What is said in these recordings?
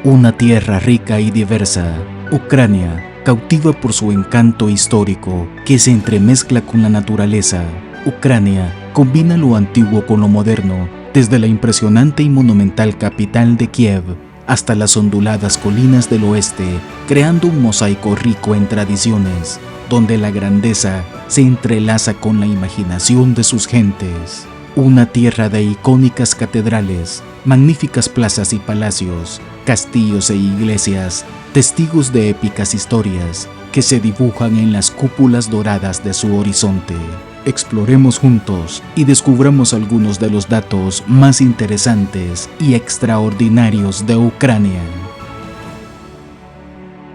Una tierra rica y diversa, Ucrania, cautiva por su encanto histórico que se entremezcla con la naturaleza. Ucrania combina lo antiguo con lo moderno, desde la impresionante y monumental capital de Kiev hasta las onduladas colinas del oeste, creando un mosaico rico en tradiciones, donde la grandeza se entrelaza con la imaginación de sus gentes. Una tierra de icónicas catedrales, magníficas plazas y palacios, castillos e iglesias, testigos de épicas historias que se dibujan en las cúpulas doradas de su horizonte. Exploremos juntos y descubramos algunos de los datos más interesantes y extraordinarios de Ucrania.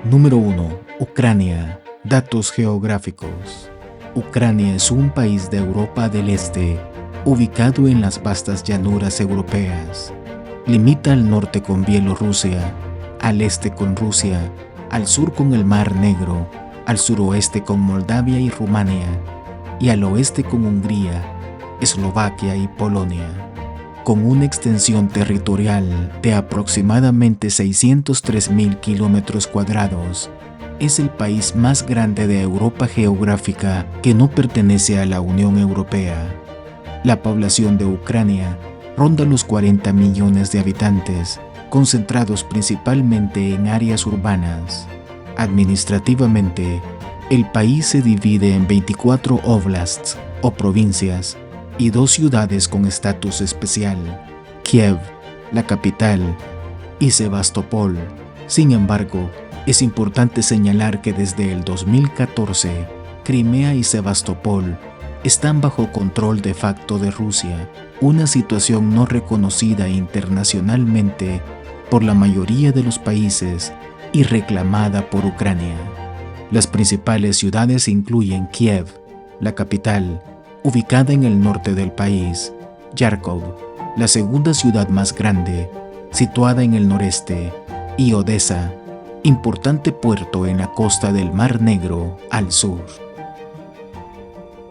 Número 1. Ucrania. Datos geográficos. Ucrania es un país de Europa del Este, ubicado en las vastas llanuras europeas. Limita al norte con Bielorrusia, al este con Rusia, al sur con el Mar Negro, al suroeste con Moldavia y Rumania, y al oeste con Hungría, Eslovaquia y Polonia. Con una extensión territorial de aproximadamente 603.000 kilómetros cuadrados, es el país más grande de Europa geográfica que no pertenece a la Unión Europea. La población de Ucrania ronda los 40 millones de habitantes, concentrados principalmente en áreas urbanas. Administrativamente, el país se divide en 24 oblasts o provincias y 2 ciudades con estatus especial, Kiev, la capital, y Sebastopol. Sin embargo, es importante señalar que desde el 2014, Crimea y Sebastopol están bajo control de facto de Rusia, una situación no reconocida internacionalmente por la mayoría de los países y reclamada por Ucrania. Las principales ciudades incluyen Kiev, la capital, ubicada en el norte del país, Kharkov, la segunda ciudad más grande, situada en el noreste, y Odesa, importante puerto en la costa del Mar Negro al sur.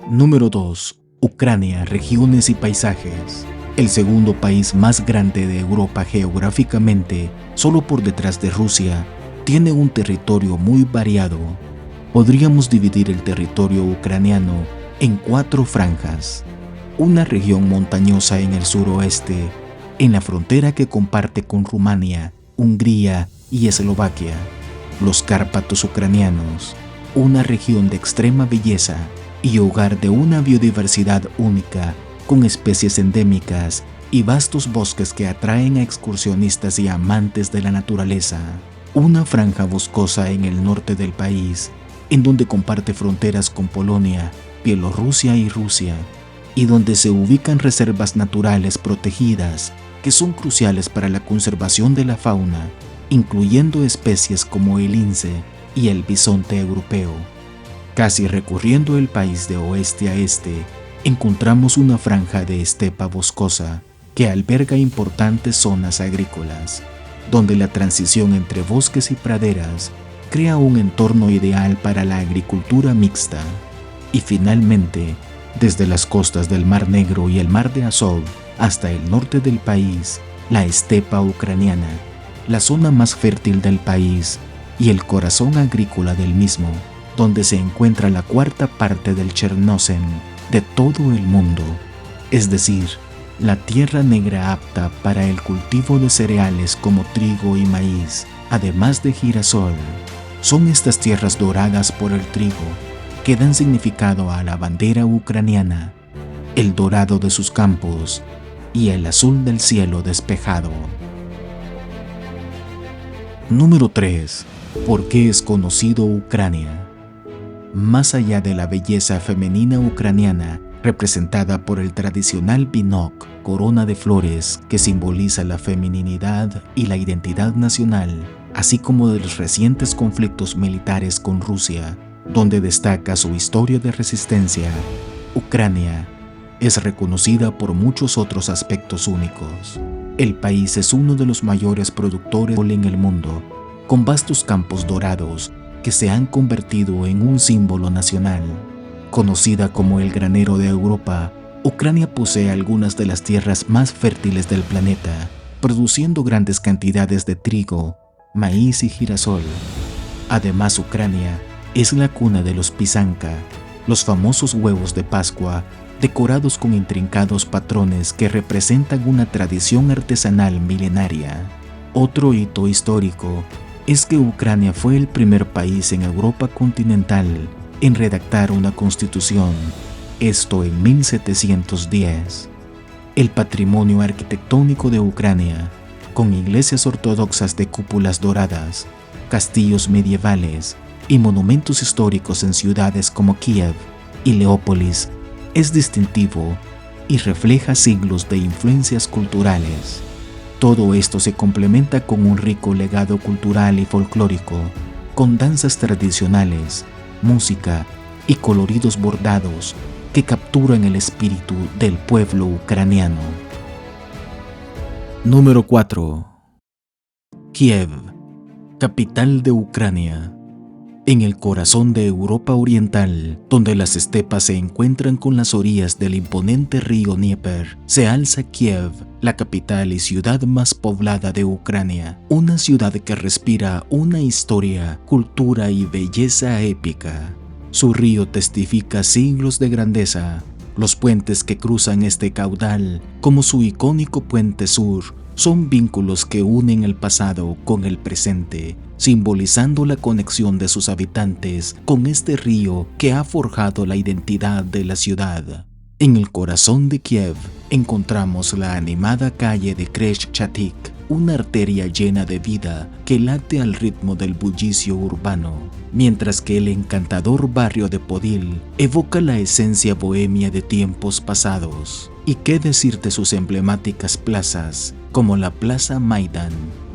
Número 2. Ucrania, regiones y paisajes. El segundo país más grande de Europa geográficamente, solo por detrás de Rusia, tiene un territorio muy variado. Podríamos dividir el territorio ucraniano en 4 franjas. Una región montañosa en el suroeste, en la frontera que comparte con Rumania, Hungría y Eslovaquia. Los Cárpatos ucranianos, una región de extrema belleza y hogar de una biodiversidad única, con especies endémicas y vastos bosques que atraen a excursionistas y amantes de la naturaleza. Una franja boscosa en el norte del país, en donde comparte fronteras con Polonia, Bielorrusia y Rusia, y donde se ubican reservas naturales protegidas que son cruciales para la conservación de la fauna, incluyendo especies como el lince y el bisonte europeo. Casi recorriendo el país de oeste a este, encontramos una franja de estepa boscosa que alberga importantes zonas agrícolas, donde la transición entre bosques y praderas crea un entorno ideal para la agricultura mixta. Y finalmente, desde las costas del Mar Negro y el Mar de Azov hasta el norte del país, la estepa ucraniana, la zona más fértil del país y el corazón agrícola del mismo, donde se encuentra la 4ª parte del Chernozem de todo el mundo, es decir, la tierra negra apta para el cultivo de cereales como trigo y maíz, además de girasol. Son estas tierras doradas por el trigo que dan significado a la bandera ucraniana, el dorado de sus campos y el azul del cielo despejado. Número 3. ¿Por qué es conocido Ucrania? Más allá de la belleza femenina ucraniana, representada por el tradicional binok, corona de flores que simboliza la feminidad y la identidad nacional, así como de los recientes conflictos militares con Rusia, donde destaca su historia de resistencia, Ucrania es reconocida por muchos otros aspectos únicos. El país es uno de los mayores productores en el mundo, con vastos campos dorados que se han convertido en un símbolo nacional. Conocida como el granero de Europa, Ucrania posee algunas de las tierras más fértiles del planeta, produciendo grandes cantidades de trigo, maíz y girasol. Además, Ucrania es la cuna de los pisanka, los famosos huevos de Pascua, decorados con intrincados patrones que representan una tradición artesanal milenaria. Otro hito histórico es que Ucrania fue el primer país en Europa continental en redactar una constitución, esto en 1710. El patrimonio arquitectónico de Ucrania, con iglesias ortodoxas de cúpulas doradas, castillos medievales y monumentos históricos en ciudades como Kiev y Leópolis, es distintivo y refleja siglos de influencias culturales. Todo esto se complementa con un rico legado cultural y folclórico, con danzas tradicionales, música y coloridos bordados que capturan el espíritu del pueblo ucraniano. Número 4. Kiev, capital de Ucrania. En el corazón de Europa Oriental, donde las estepas se encuentran con las orillas del imponente río Dnieper, se alza Kiev, la capital y ciudad más poblada de Ucrania, una ciudad que respira una historia, cultura y belleza épica. Su río testifica siglos de grandeza. Los puentes que cruzan este caudal, como su icónico Puente Sur, son vínculos que unen el pasado con el presente, simbolizando la conexión de sus habitantes con este río que ha forjado la identidad de la ciudad. En el corazón de Kiev encontramos la animada calle de Khreshchatyk, una arteria llena de vida que late al ritmo del bullicio urbano, mientras que el encantador barrio de Podil evoca la esencia bohemia de tiempos pasados. ¿Y qué decir de sus emblemáticas plazas, como la Plaza Maidan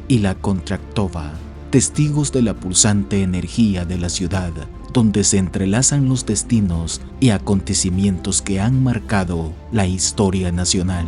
y la Kontraktova, testigos de la pulsante energía de la ciudad, donde se entrelazan los destinos y acontecimientos que han marcado la historia nacional?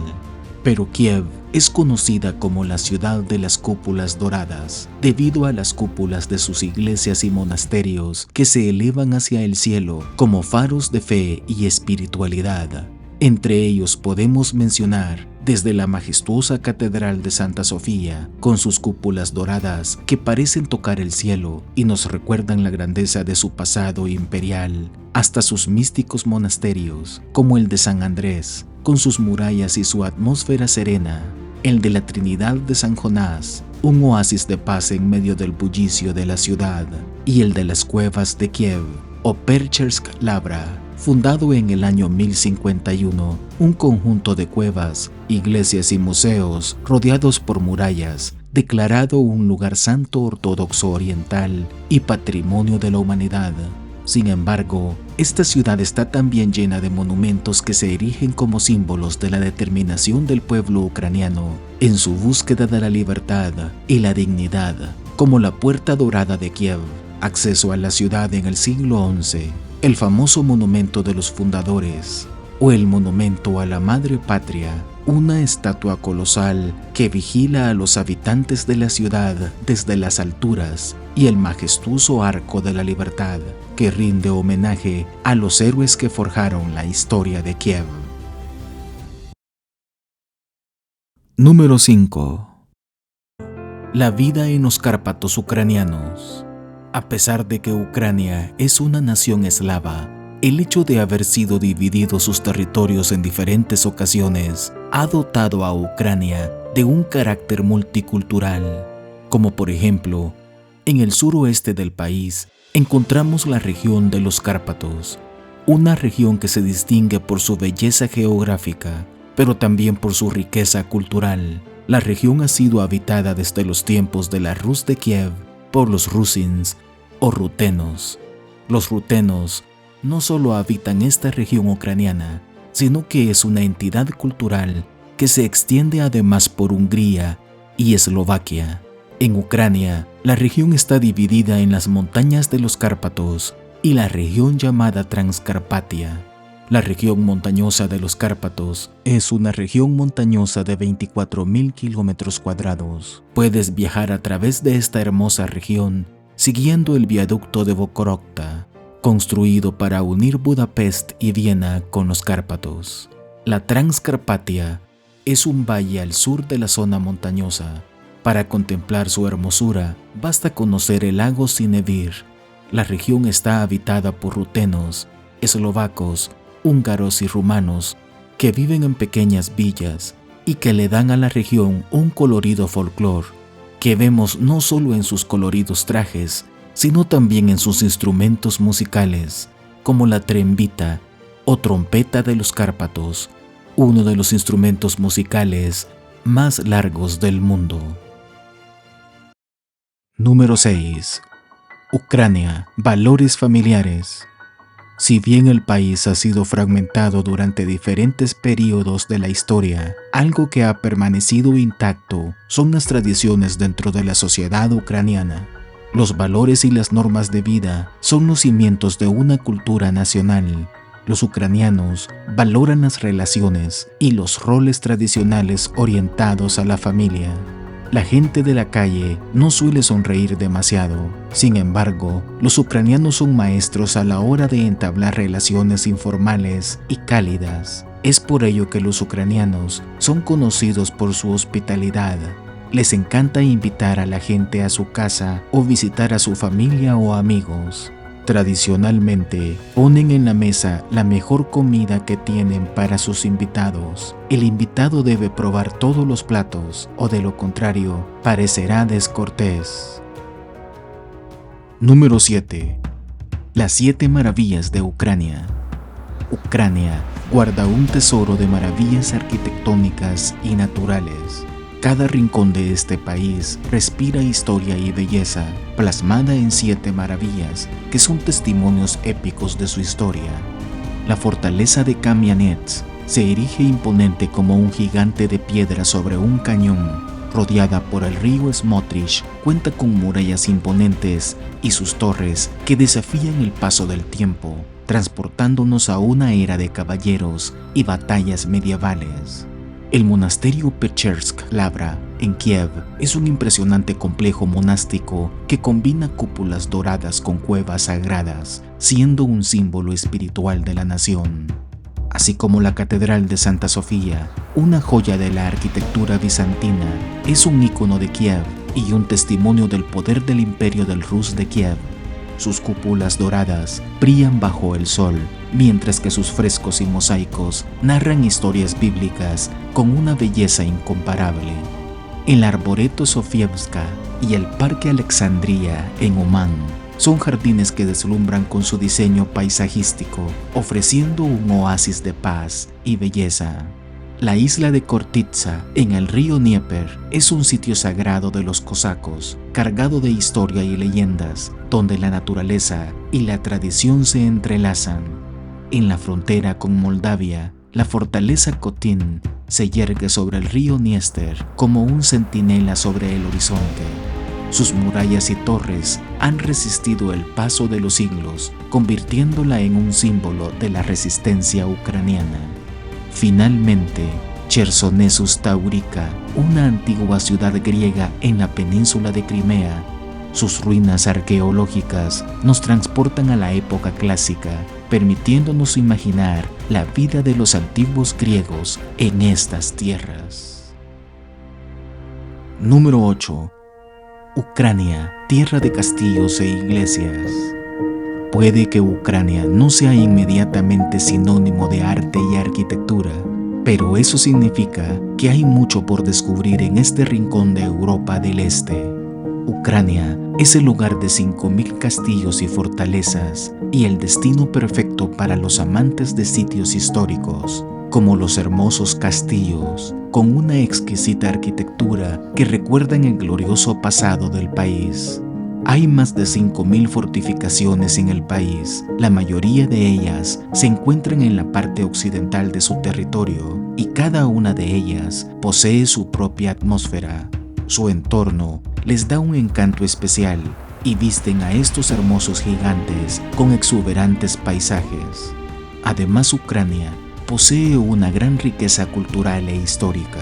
Pero Kiev es conocida como la ciudad de las cúpulas doradas, debido a las cúpulas de sus iglesias y monasterios que se elevan hacia el cielo como faros de fe y espiritualidad. Entre ellos podemos mencionar desde la majestuosa Catedral de Santa Sofía, con sus cúpulas doradas que parecen tocar el cielo y nos recuerdan la grandeza de su pasado imperial, hasta sus místicos monasterios, como el de San Andrés, con sus murallas y su atmósfera serena, el de la Trinidad de San Jonás, un oasis de paz en medio del bullicio de la ciudad, y el de las cuevas de Kiev, o Perchersk Lavra, fundado en el año 1051, un conjunto de cuevas, iglesias y museos rodeados por murallas, declarado un lugar santo ortodoxo oriental y patrimonio de la humanidad. Sin embargo, esta ciudad está también llena de monumentos que se erigen como símbolos de la determinación del pueblo ucraniano en su búsqueda de la libertad y la dignidad, como la Puerta Dorada de Kiev, acceso a la ciudad en el siglo XI, el famoso monumento de los fundadores, o el monumento a la Madre Patria, una estatua colosal que vigila a los habitantes de la ciudad desde las alturas, y el majestuoso Arco de la Libertad, que rinde homenaje a los héroes que forjaron la historia de Kiev. Número 5. La vida en los Cárpatos ucranianos. A pesar de que Ucrania es una nación eslava, el hecho de haber sido dividido sus territorios en diferentes ocasiones ha dotado a Ucrania de un carácter multicultural, como por ejemplo, en el suroeste del país encontramos la región de los Cárpatos, una región que se distingue por su belleza geográfica, pero también por su riqueza cultural. La región ha sido habitada desde los tiempos de la Rus de Kiev por los rusins o rutenos. Los rutenos no solo habitan esta región ucraniana, sino que es una entidad cultural que se extiende además por Hungría y Eslovaquia. En Ucrania, la región está dividida en las montañas de los Cárpatos y la región llamada Transcarpatia. La región montañosa de los Cárpatos es una región montañosa de 24.000 kilómetros cuadrados. Puedes viajar a través de esta hermosa región siguiendo el viaducto de Bokorokta, construido para unir Budapest y Viena con los Cárpatos. La Transcarpatia es un valle al sur de la zona montañosa, Para contemplar su hermosura, basta conocer el lago Sinevir. La región está habitada por rutenos, eslovacos, húngaros y rumanos, que viven en pequeñas villas y que le dan a la región un colorido folclore, que vemos no solo en sus coloridos trajes, sino también en sus instrumentos musicales, como la trembita o trompeta de los Cárpatos, uno de los instrumentos musicales más largos del mundo. Número 6. Ucrania. Valores familiares. Si bien el país ha sido fragmentado durante diferentes periodos de la historia, algo que ha permanecido intacto son las tradiciones dentro de la sociedad ucraniana. Los valores y las normas de vida son los cimientos de una cultura nacional. Los ucranianos valoran las relaciones y los roles tradicionales orientados a la familia. La gente de la calle no suele sonreír demasiado. Sin embargo, los ucranianos son maestros a la hora de entablar relaciones informales y cálidas. Es por ello que los ucranianos son conocidos por su hospitalidad. Les encanta invitar a la gente a su casa o visitar a su familia o amigos. Tradicionalmente, ponen en la mesa la mejor comida que tienen para sus invitados. El invitado debe probar todos los platos, o de lo contrario, parecerá descortés. Número 7. Las 7 maravillas de Ucrania. Ucrania guarda un tesoro de maravillas arquitectónicas y naturales. Cada rincón de este país respira historia y belleza, plasmada en 7 maravillas que son testimonios épicos de su historia. La fortaleza de Kamianets se erige imponente como un gigante de piedra sobre un cañón. Rodeada por el río Smotrich, cuenta con murallas imponentes y sus torres que desafían el paso del tiempo, transportándonos a una era de caballeros y batallas medievales. El monasterio Pechersk-Lavra, en Kiev, es un impresionante complejo monástico que combina cúpulas doradas con cuevas sagradas, siendo un símbolo espiritual de la nación. Así como la Catedral de Santa Sofía, una joya de la arquitectura bizantina, es un ícono de Kiev y un testimonio del poder del Imperio del Rus de Kiev. Sus cúpulas doradas brillan bajo el sol, mientras que sus frescos y mosaicos narran historias bíblicas con una belleza incomparable. El Arboreto Sofievska y el Parque Alexandria en Omán son jardines que deslumbran con su diseño paisajístico, ofreciendo un oasis de paz y belleza. La isla de Khortytsa, en el río Dnieper, es un sitio sagrado de los cosacos, cargado de historia y leyendas, donde la naturaleza y la tradición se entrelazan. En la frontera con Moldavia, la fortaleza Kotin se yergue sobre el río Dniester como un centinela sobre el horizonte. Sus murallas y torres han resistido el paso de los siglos, convirtiéndola en un símbolo de la resistencia ucraniana. Finalmente, Chersonesus Taurica, una antigua ciudad griega en la península de Crimea. Sus ruinas arqueológicas nos transportan a la época clásica, permitiéndonos imaginar la vida de los antiguos griegos en estas tierras. Número 8. Ucrania, tierra de castillos e iglesias. Puede que Ucrania no sea inmediatamente sinónimo de arte y arquitectura, pero eso significa que hay mucho por descubrir en este rincón de Europa del Este. Ucrania es el lugar de 5.000 castillos y fortalezas y el destino perfecto para los amantes de sitios históricos, como los hermosos castillos, con una exquisita arquitectura que recuerdan el glorioso pasado del país. Hay más de 5.000 fortificaciones en el país. La mayoría de ellas se encuentran en la parte occidental de su territorio y cada una de ellas posee su propia atmósfera. Su entorno les da un encanto especial y visten a estos hermosos gigantes con exuberantes paisajes. Además, Ucrania posee una gran riqueza cultural e histórica.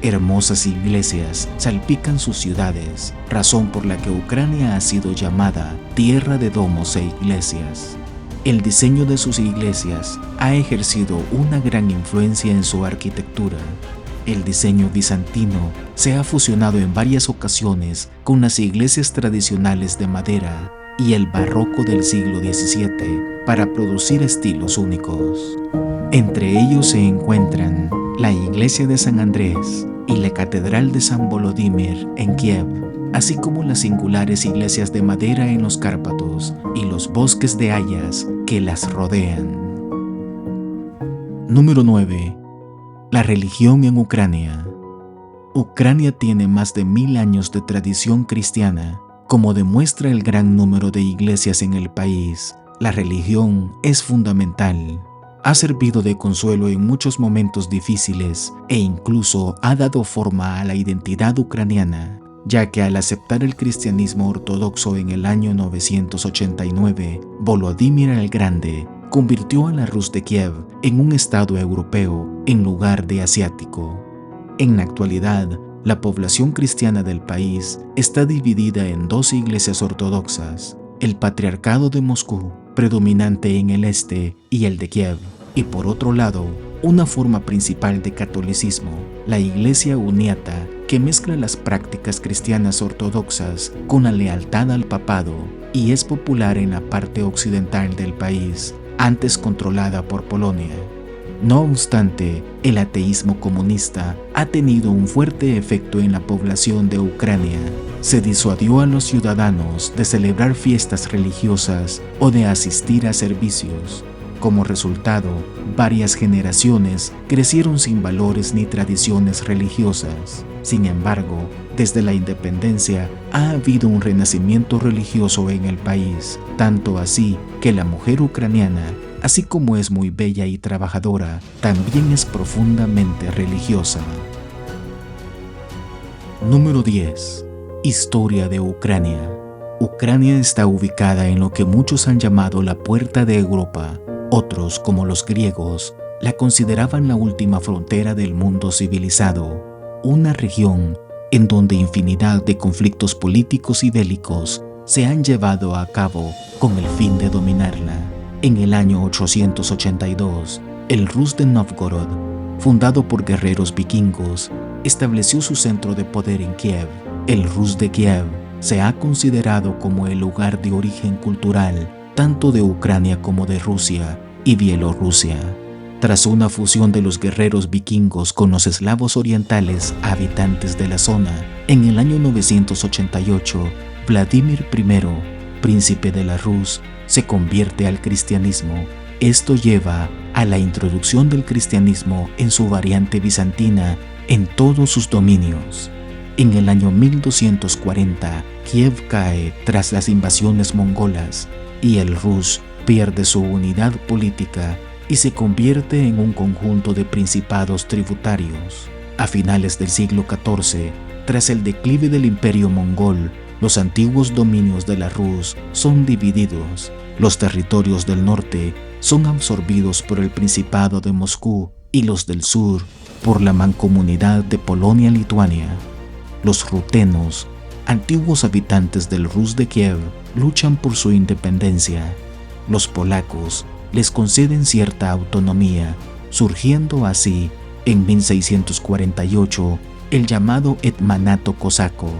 Hermosas iglesias salpican sus ciudades, razón por la que Ucrania ha sido llamada tierra de domos e iglesias. El diseño de sus iglesias ha ejercido una gran influencia en su arquitectura. El diseño bizantino se ha fusionado en varias ocasiones con las iglesias tradicionales de madera y el barroco del siglo XVII para producir estilos únicos. Entre ellos se encuentran la iglesia de San Andrés y la catedral de San Volodymyr en Kiev, así como las singulares iglesias de madera en los Cárpatos y los bosques de hayas que las rodean. Número 9. La religión en Ucrania. Ucrania tiene más de 1000 años de tradición cristiana. Como demuestra el gran número de iglesias en el país, la religión es fundamental. Ha servido de consuelo en muchos momentos difíciles e incluso ha dado forma a la identidad ucraniana, ya que al aceptar el cristianismo ortodoxo en el año 989, Volodymyr el Grande convirtió a la Rus de Kiev en un estado europeo en lugar de asiático. En la actualidad, la población cristiana del país está dividida en dos iglesias ortodoxas, el Patriarcado de Moscú, predominante en el este, y el de Kiev, y por otro lado, una forma principal de catolicismo, la Iglesia Uniata, que mezcla las prácticas cristianas ortodoxas con la lealtad al papado y es popular en la parte occidental del país, antes controlada por Polonia. No obstante, el ateísmo comunista ha tenido un fuerte efecto en la población de Ucrania. Se disuadió a los ciudadanos de celebrar fiestas religiosas o de asistir a servicios. Como resultado, varias generaciones crecieron sin valores ni tradiciones religiosas. Sin embargo, desde la independencia ha habido un renacimiento religioso en el país, tanto así que la mujer ucraniana, así como es muy bella y trabajadora, también es profundamente religiosa. Número 10. Historia de Ucrania. Ucrania está ubicada en lo que muchos han llamado la Puerta de Europa. Otros, como los griegos, la consideraban la última frontera del mundo civilizado, una región en donde infinidad de conflictos políticos y bélicos se han llevado a cabo con el fin de dominarla. En el año 882, el Rus de Novgorod, fundado por guerreros vikingos, estableció su centro de poder en Kiev. El Rus de Kiev se ha considerado como el lugar de origen cultural tanto de Ucrania como de Rusia y Bielorrusia. Tras una fusión de los guerreros vikingos con los eslavos orientales habitantes de la zona, en el año 988, Vladimir I, príncipe de la Rus, se convierte al cristianismo. Esto lleva a la introducción del cristianismo en su variante bizantina en todos sus dominios. En el año 1240, Kiev cae tras las invasiones mongolas y el Rus pierde su unidad política y se convierte en un conjunto de principados tributarios. A finales del siglo XIV, tras el declive del imperio mongol, los antiguos dominios de la Rus son divididos. Los territorios del norte son absorbidos por el Principado de Moscú y los del sur por la mancomunidad de Polonia-Lituania. Los rutenos, antiguos habitantes del Rus de Kiev, luchan por su independencia. Los polacos les conceden cierta autonomía, surgiendo así, en 1648, el llamado Hetmanato cosaco,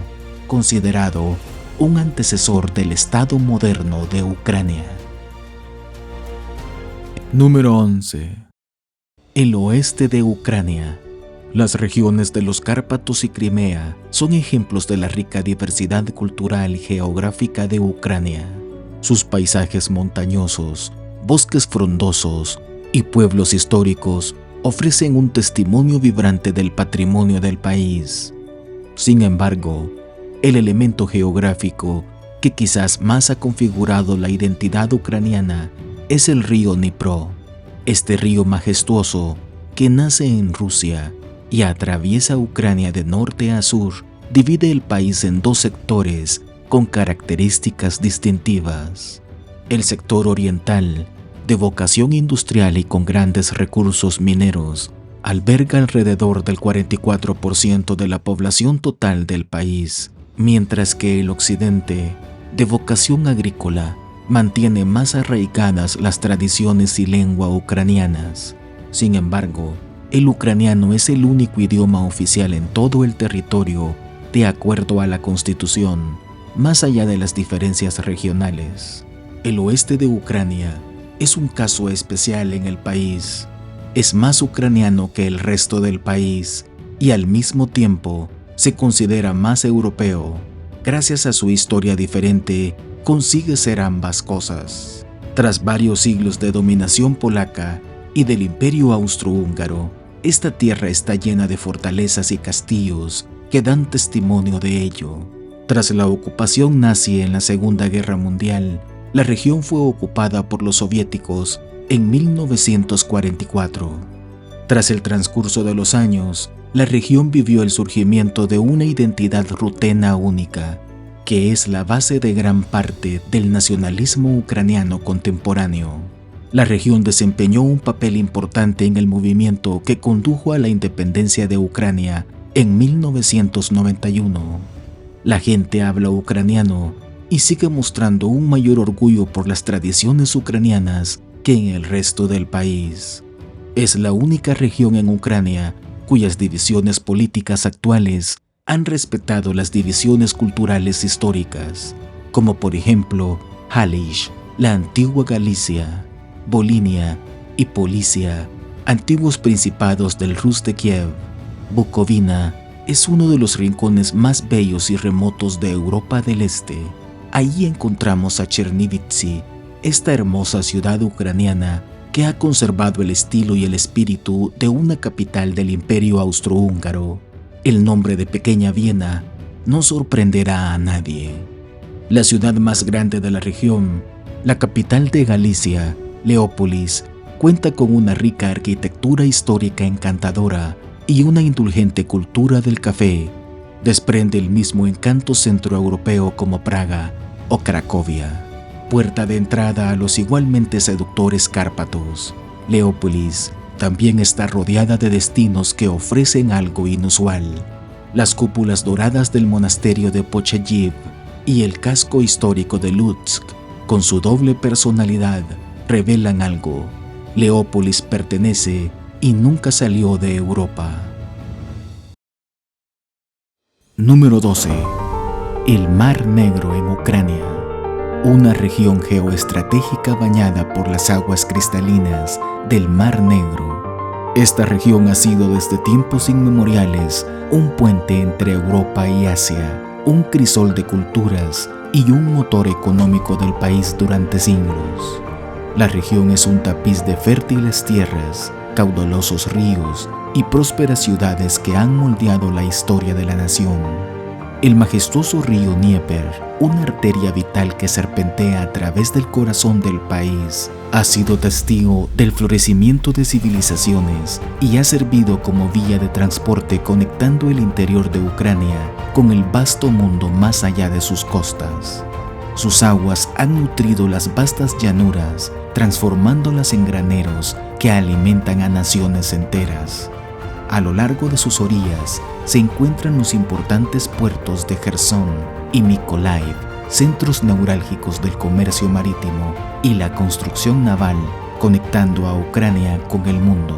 considerado un antecesor del Estado moderno de Ucrania. Número 11. El oeste de Ucrania. Las regiones de los Cárpatos y Crimea son ejemplos de la rica diversidad cultural y geográfica de Ucrania. Sus paisajes montañosos, bosques frondosos y pueblos históricos ofrecen un testimonio vibrante del patrimonio del país. Sin embargo, el elemento geográfico que quizás más ha configurado la identidad ucraniana es el río Dnipro. Este río majestuoso, que nace en Rusia y atraviesa Ucrania de norte a sur, divide el país en dos sectores con características distintivas. El sector oriental, de vocación industrial y con grandes recursos mineros, alberga alrededor del 44% de la población total del país, mientras que el occidente, de vocación agrícola, mantiene más arraigadas las tradiciones y lengua ucranianas. Sin embargo, El ucraniano es el único idioma oficial en todo el territorio, de acuerdo a la Constitución, más allá de las diferencias regionales. El oeste de Ucrania es un caso especial en el país. Es más ucraniano que el resto del país y al mismo tiempo se considera más europeo. Gracias a su historia diferente, consigue ser ambas cosas. Tras varios siglos de dominación polaca y del Imperio Austrohúngaro, esta tierra está llena de fortalezas y castillos que dan testimonio de ello. Tras la ocupación nazi en la Segunda Guerra Mundial, la región fue ocupada por los soviéticos en 1944. Tras el transcurso de los años, la región vivió el surgimiento de una identidad rutena única, que es la base de gran parte del nacionalismo ucraniano contemporáneo. La región desempeñó un papel importante en el movimiento que condujo a la independencia de Ucrania en 1991. La gente habla ucraniano y sigue mostrando un mayor orgullo por las tradiciones ucranianas que en el resto del país. Es la única región en Ucrania cuyas divisiones políticas actuales han respetado las divisiones culturales históricas, como por ejemplo Halish, la antigua Galicia, Volinia y Policia, antiguos principados del Rus de Kiev. Bukovina es uno de los rincones más bellos y remotos de Europa del Este. Allí encontramos a Chernivtsi, esta hermosa ciudad ucraniana que ha conservado el estilo y el espíritu de una capital del Imperio Austrohúngaro. El nombre de Pequeña Viena no sorprenderá a nadie. La ciudad más grande de la región, la capital de Galicia, Leópolis, cuenta con una rica arquitectura histórica encantadora y una indulgente cultura del café. Desprende el mismo encanto centroeuropeo como Praga o Cracovia. Puerta de entrada a los igualmente seductores Cárpatos, Leópolis también está rodeada de destinos que ofrecen algo inusual. Las cúpulas doradas del monasterio de Pochayiv y el casco histórico de Lutsk, con su doble personalidad, revelan algo. Leópolis pertenece y nunca salió de Europa. Número 12. El Mar Negro en Ucrania. Una región geoestratégica bañada por las aguas cristalinas del Mar Negro. Esta región ha sido desde tiempos inmemoriales un puente entre Europa y Asia, un crisol de culturas y un motor económico del país durante siglos. La región es un tapiz de fértiles tierras, caudalosos ríos y prósperas ciudades que han moldeado la historia de la nación. El majestuoso río Dnieper, una arteria vital que serpentea a través del corazón del país, ha sido testigo del florecimiento de civilizaciones y ha servido como vía de transporte conectando el interior de Ucrania con el vasto mundo más allá de sus costas. Sus aguas han nutrido las vastas llanuras, transformándolas en graneros que alimentan a naciones enteras. A lo largo de sus orillas se encuentran los importantes puertos de Jersón y Mykolaiv, centros neurálgicos del comercio marítimo y la construcción naval, conectando a Ucrania con el mundo.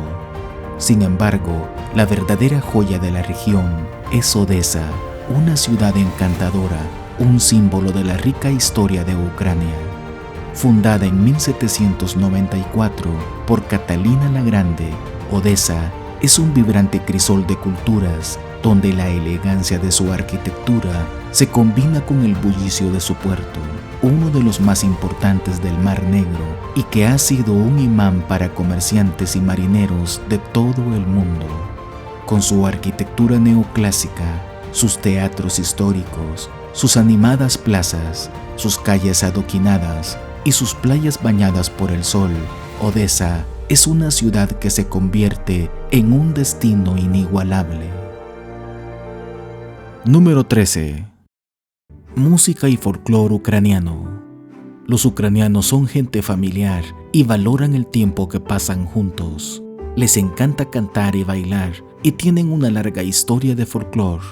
Sin embargo, la verdadera joya de la región es Odesa, una ciudad encantadora, un símbolo de la rica historia de Ucrania. Fundada en 1794 por Catalina la Grande, Odesa es un vibrante crisol de culturas donde la elegancia de su arquitectura se combina con el bullicio de su puerto, uno de los más importantes del Mar Negro y que ha sido un imán para comerciantes y marineros de todo el mundo. Con su arquitectura neoclásica, sus teatros históricos, sus animadas plazas, sus calles adoquinadas y sus playas bañadas por el sol, Odesa es una ciudad que se convierte en un destino inigualable. Número 13. Música y folclore ucraniano. Los ucranianos son gente familiar y valoran el tiempo que pasan juntos. Les encanta cantar y bailar y tienen una larga historia de folclore.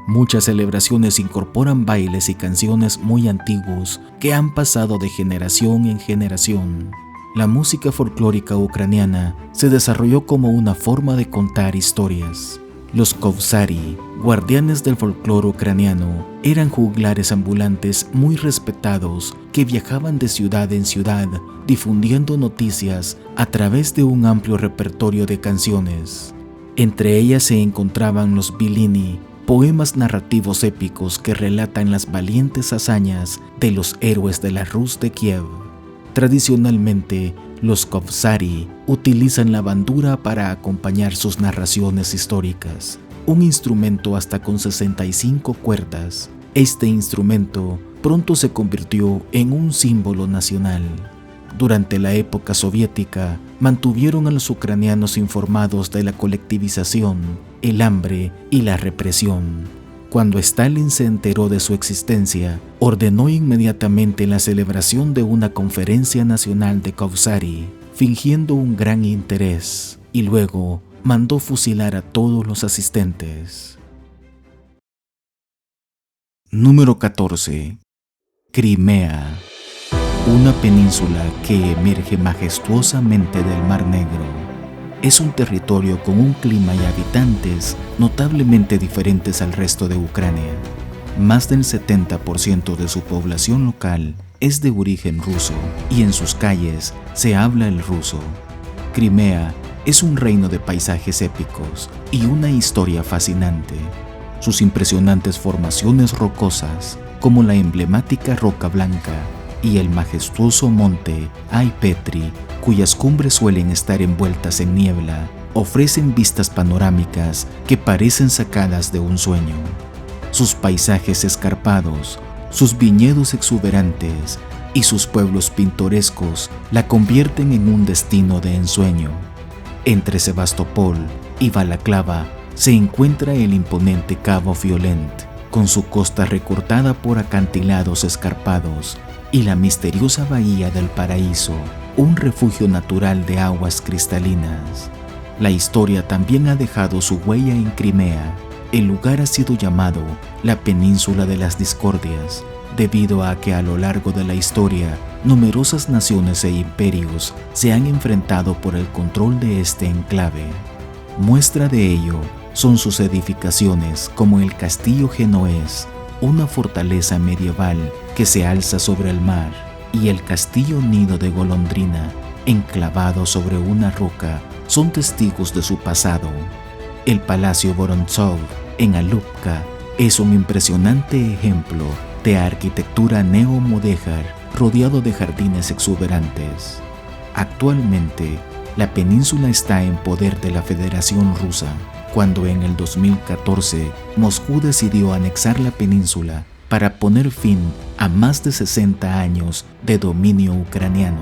Muchas celebraciones incorporan bailes y canciones muy antiguos que han pasado de generación en generación. La música folclórica ucraniana se desarrolló como una forma de contar historias. Los kovsari, guardianes del folclore ucraniano, eran juglares ambulantes muy respetados que viajaban de ciudad en ciudad difundiendo noticias a través de un amplio repertorio de canciones. Entre ellas se encontraban los bilini, poemas narrativos épicos que relatan las valientes hazañas de los héroes de la Rus de Kiev. Tradicionalmente, los kovsari utilizan la bandura para acompañar sus narraciones históricas, un instrumento hasta con 65 cuerdas. Este instrumento pronto se convirtió en un símbolo nacional. Durante la época soviética, mantuvieron a los ucranianos informados de la colectivización, el hambre y la represión. Cuando Stalin se enteró de su existencia, ordenó inmediatamente la celebración de una conferencia nacional de kovsari, fingiendo un gran interés, y luego mandó fusilar a todos los asistentes. Número 14. Crimea. Una península que emerge majestuosamente del Mar Negro. Es un territorio con un clima y habitantes notablemente diferentes al resto de Ucrania. Más del 70% de su población local es de origen ruso y en sus calles se habla el ruso. Crimea es un reino de paisajes épicos y una historia fascinante. Sus impresionantes formaciones rocosas, como la emblemática Roca Blanca y el majestuoso monte Ai Petri, cuyas cumbres suelen estar envueltas en niebla, ofrecen vistas panorámicas que parecen sacadas de un sueño. Sus paisajes escarpados, sus viñedos exuberantes y sus pueblos pintorescos la convierten en un destino de ensueño. Entre Sebastopol y Balaclava se encuentra el imponente Cabo Violent, con su costa recortada por acantilados escarpados, y la misteriosa Bahía del Paraíso, un refugio natural de aguas cristalinas. La historia también ha dejado su huella en Crimea. El lugar ha sido llamado la Península de las Discordias, debido a que a lo largo de la historia, numerosas naciones e imperios se han enfrentado por el control de este enclave. Muestra de ello son sus edificaciones como el Castillo Genoés, una fortaleza medieval que se alza sobre el mar, y el Castillo Nido de Golondrina, enclavado sobre una roca, son testigos de su pasado. El Palacio Vorontsov, en Alupka, es un impresionante ejemplo de arquitectura neomudéjar rodeado de jardines exuberantes. Actualmente, la península está en poder de la Federación Rusa, cuando en el 2014 Moscú decidió anexar la península para poner fin a más de 60 años de dominio ucraniano,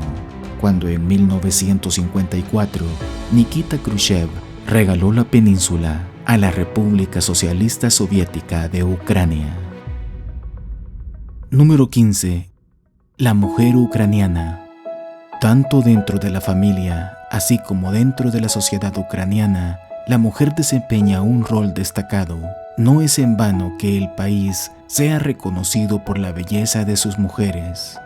cuando en 1954 Nikita Khrushchev regaló la península a la República Socialista Soviética de Ucrania. Número 15. La mujer ucraniana. Tanto dentro de la familia, así como dentro de la sociedad ucraniana, la mujer desempeña un rol destacado. No es en vano que el país sea reconocido por la belleza de sus mujeres.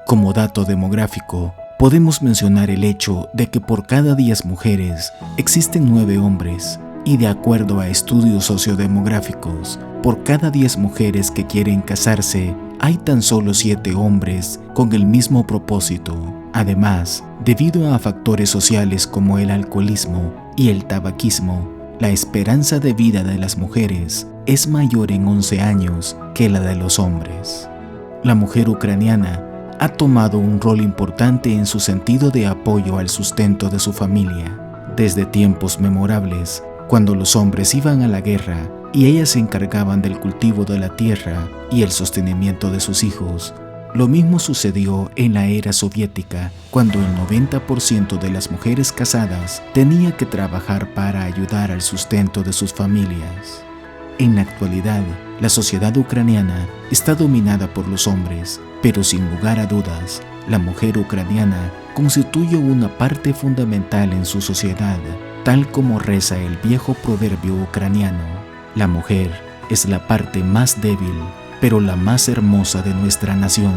Como dato demográfico, podemos mencionar el hecho de que por cada 10 mujeres existen 9 hombres, y de acuerdo a estudios sociodemográficos, por cada 10 mujeres que quieren casarse, hay tan solo 7 hombres con el mismo propósito. Además, debido a factores sociales como el alcoholismo y el tabaquismo, la esperanza de vida de las mujeres es mayor en 11 años que la de los hombres. La mujer ucraniana ha tomado un rol importante en su sentido de apoyo al sustento de su familia. Desde tiempos memorables, cuando los hombres iban a la guerra y ellas se encargaban del cultivo de la tierra y el sostenimiento de sus hijos, lo mismo sucedió en la era soviética, cuando el 90% de las mujeres casadas tenía que trabajar para ayudar al sustento de sus familias. En la actualidad, la sociedad ucraniana está dominada por los hombres, pero sin lugar a dudas, la mujer ucraniana constituye una parte fundamental en su sociedad, tal como reza el viejo proverbio ucraniano: la mujer es la parte más débil, pero la más hermosa de nuestra nación.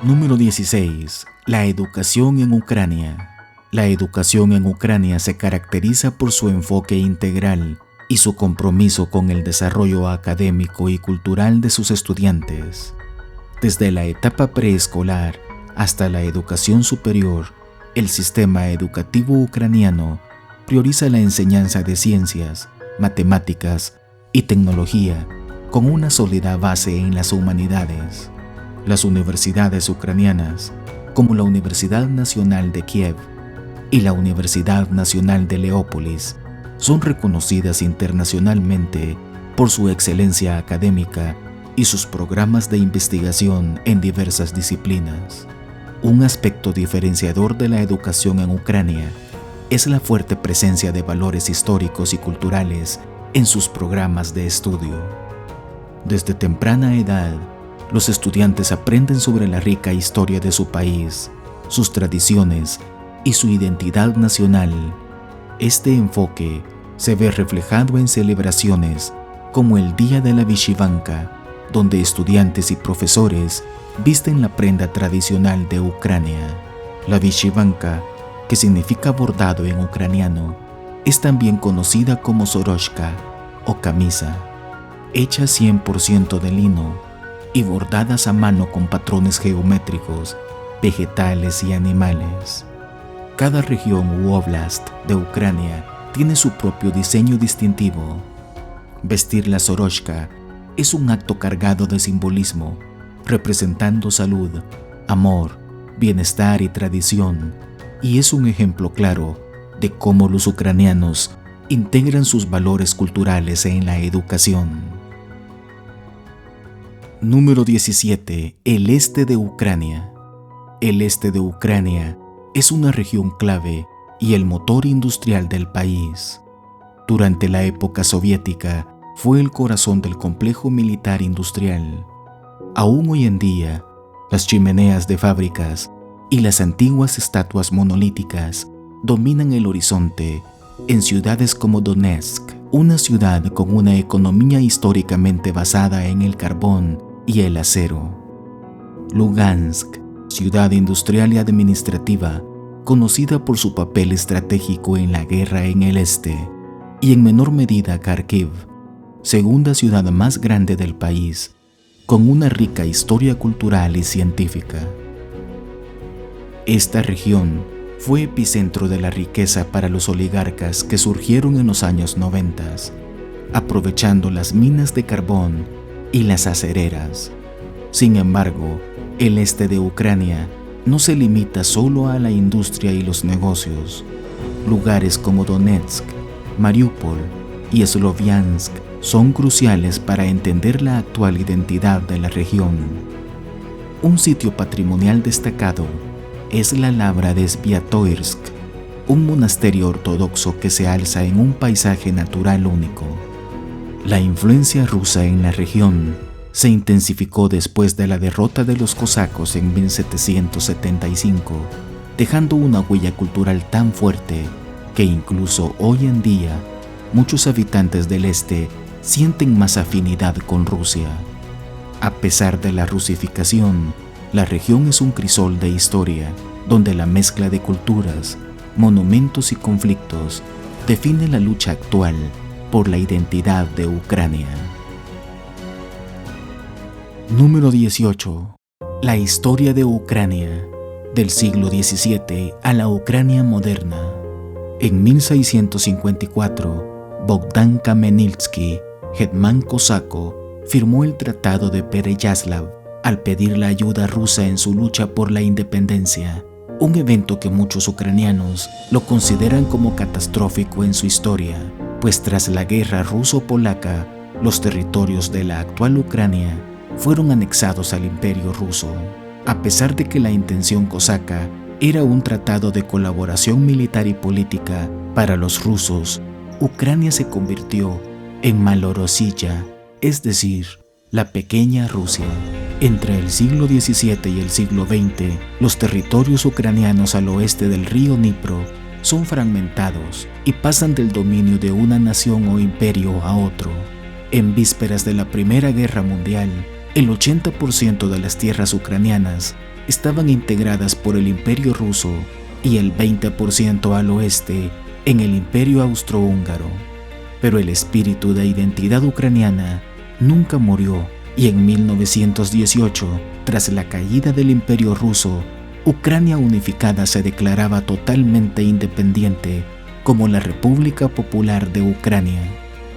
Número 16. La educación en Ucrania. La educación en Ucrania se caracteriza por su enfoque integral y su compromiso con el desarrollo académico y cultural de sus estudiantes. Desde la etapa preescolar hasta la educación superior, el sistema educativo ucraniano prioriza la enseñanza de ciencias, matemáticas y tecnología con una sólida base en las humanidades. Las universidades ucranianas, como la Universidad Nacional de Kiev y la Universidad Nacional de Leópolis, son reconocidas internacionalmente por su excelencia académica y sus programas de investigación en diversas disciplinas. Un aspecto diferenciador de la educación en Ucrania es la fuerte presencia de valores históricos y culturales en sus programas de estudio. Desde temprana edad, los estudiantes aprenden sobre la rica historia de su país, sus tradiciones y su identidad nacional. Este enfoque se ve reflejado en celebraciones como el Día de la Vyshyvanka, donde estudiantes y profesores visten la prenda tradicional de Ucrania. La Vyshyvanka, que significa bordado en ucraniano, es también conocida como soroshka o camisa, hecha 100% de lino y bordadas a mano con patrones geométricos, vegetales y animales. Cada región u oblast de Ucrania tiene su propio diseño distintivo. Vestir la soroshka es un acto cargado de simbolismo, representando salud, amor, bienestar y tradición, y es un ejemplo claro de cómo los ucranianos integran sus valores culturales en la educación. Número 17. El este de Ucrania. El este de Ucrania es una región clave y el motor industrial del país. Durante la época soviética, fue el corazón del complejo militar industrial. Aún hoy en día, las chimeneas de fábricas y las antiguas estatuas monolíticas dominan el horizonte en ciudades como Donetsk, una ciudad con una economía históricamente basada en el carbón y el acero. Lugansk, ciudad industrial y administrativa, conocida por su papel estratégico en la guerra en el este, y en menor medida Kharkiv, segunda ciudad más grande del país, con una rica historia cultural y científica. Esta región fue epicentro de la riqueza para los oligarcas que surgieron en los años 90, aprovechando las minas de carbón y las acereras. Sin embargo, el este de Ucrania no se limita solo a la industria y los negocios. Lugares como Donetsk, Mariupol y Sloviansk son cruciales para entender la actual identidad de la región. Un sitio patrimonial destacado es la Labra de Sviatoirsk, un monasterio ortodoxo que se alza en un paisaje natural único. La influencia rusa en la región se intensificó después de la derrota de los cosacos en 1775, dejando una huella cultural tan fuerte que incluso hoy en día muchos habitantes del este sienten más afinidad con Rusia. A pesar de la rusificación, la región es un crisol de historia, donde la mezcla de culturas, monumentos y conflictos define la lucha actual por la identidad de Ucrania. Número 18. La historia de Ucrania, del siglo XVII a la Ucrania moderna. En 1654, Bogdan Khmelnytsky, hetman cosaco, firmó el Tratado de Pereyaslav al pedir la ayuda rusa en su lucha por la independencia, un evento que muchos ucranianos lo consideran como catastrófico en su historia, pues tras la guerra ruso-polaca, los territorios de la actual Ucrania fueron anexados al Imperio ruso. A pesar de que la intención cosaca era un tratado de colaboración militar y política para los rusos, Ucrania se convirtió en Malorossiya, es decir, la pequeña Rusia. Entre el siglo XVII y el siglo XX, los territorios ucranianos al oeste del río Dnipro son fragmentados y pasan del dominio de una nación o imperio a otro. En vísperas de la Primera Guerra Mundial, el 80% de las tierras ucranianas estaban integradas por el Imperio Ruso y el 20% al oeste en el Imperio Austrohúngaro. Pero el espíritu de identidad ucraniana nunca murió y en 1918, tras la caída del Imperio Ruso, Ucrania unificada se declaraba totalmente independiente como la República Popular de Ucrania.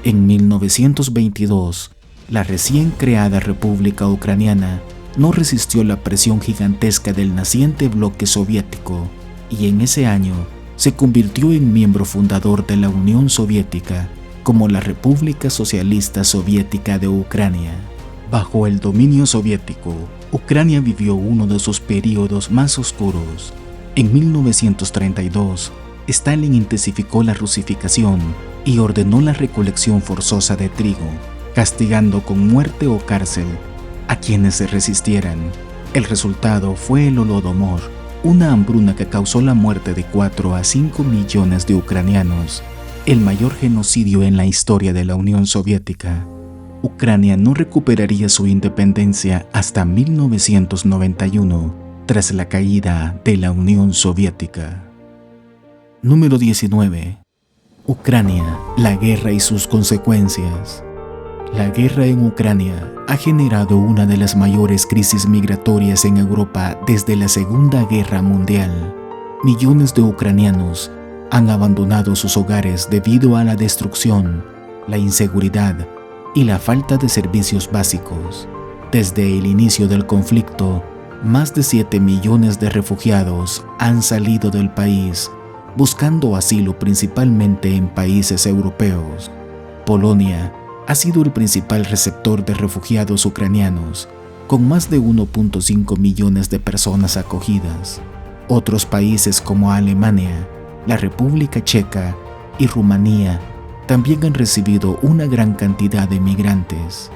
En 1922, la recién creada República Ucraniana no resistió la presión gigantesca del naciente bloque soviético y en ese año se convirtió en miembro fundador de la Unión Soviética como la República Socialista Soviética de Ucrania. Bajo el dominio soviético, Ucrania vivió uno de sus períodos más oscuros. En 1932, Stalin intensificó la rusificación y ordenó la recolección forzosa de trigo, castigando con muerte o cárcel a quienes se resistieran. El resultado fue el Holodomor, una hambruna que causó la muerte de 4 a 5 millones de ucranianos, el mayor genocidio en la historia de la Unión Soviética. Ucrania no recuperaría su independencia hasta 1991, tras la caída de la Unión Soviética. Número 19. Ucrania, la guerra y sus consecuencias. La guerra en Ucrania ha generado una de las mayores crisis migratorias en Europa desde la Segunda Guerra Mundial. Millones de ucranianos han abandonado sus hogares debido a la destrucción, la inseguridad y la falta de servicios básicos. Desde el inicio del conflicto, más de 7 millones de refugiados han salido del país, buscando asilo principalmente en países europeos. Polonia ha sido el principal receptor de refugiados ucranianos, con más de 1.5 millones de personas acogidas. Otros países como Alemania, la República Checa y Rumanía también han recibido una gran cantidad de migrantes.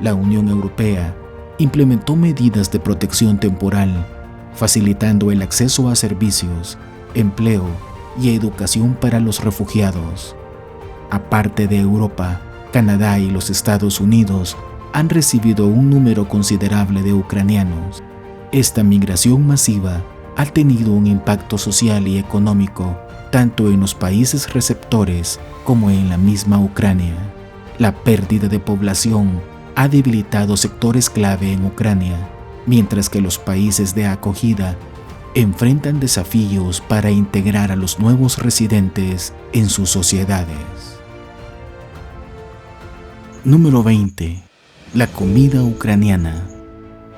La Unión Europea implementó medidas de protección temporal, facilitando el acceso a servicios, empleo y educación para los refugiados. Aparte de Europa, Canadá y los Estados Unidos han recibido un número considerable de ucranianos. Esta migración masiva ha tenido un impacto social y económico tanto en los países receptores como en la misma Ucrania. La pérdida de población ha debilitado sectores clave en Ucrania, mientras que los países de acogida enfrentan desafíos para integrar a los nuevos residentes en sus sociedades. Número 20. La comida ucraniana.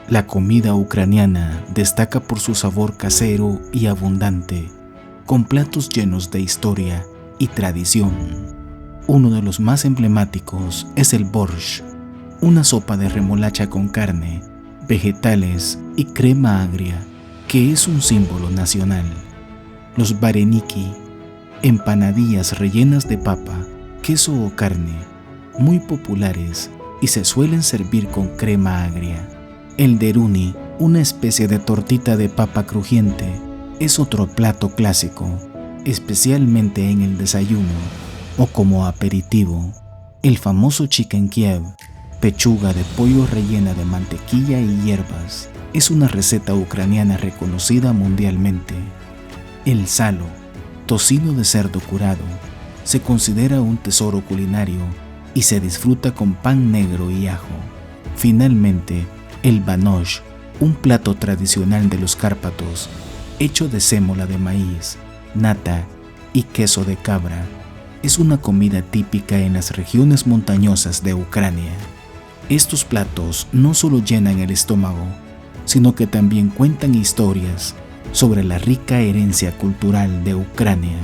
La comida ucraniana destaca por su sabor casero y abundante, con platos llenos de historia y tradición. Uno de los más emblemáticos es el borscht, una sopa de remolacha con carne, vegetales y crema agria, que es un símbolo nacional. Los vareniki, empanadillas rellenas de papa, queso o carne, muy populares y se suelen servir con crema agria. El deruni, una especie de tortita de papa crujiente, es otro plato clásico, especialmente en el desayuno o como aperitivo. El famoso chicken Kiev, pechuga de pollo rellena de mantequilla y hierbas, es una receta ucraniana reconocida mundialmente. El salo, tocino de cerdo curado, se considera un tesoro culinario y se disfruta con pan negro y ajo. Finalmente, el banosh, un plato tradicional de los Cárpatos, hecho de sémola de maíz, nata y queso de cabra, es una comida típica en las regiones montañosas de Ucrania. Estos platos no solo llenan el estómago, sino que también cuentan historias sobre la rica herencia cultural de Ucrania.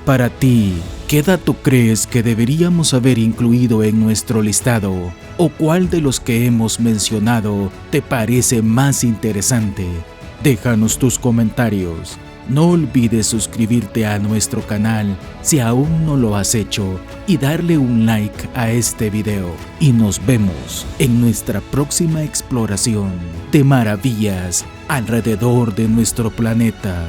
Para ti, ¿qué dato crees que deberíamos haber incluido en nuestro listado? ¿O cuál de los que hemos mencionado te parece más interesante? Déjanos tus comentarios. No olvides suscribirte a nuestro canal si aún no lo has hecho y darle un like a este video. Y nos vemos en nuestra próxima exploración de maravillas alrededor de nuestro planeta.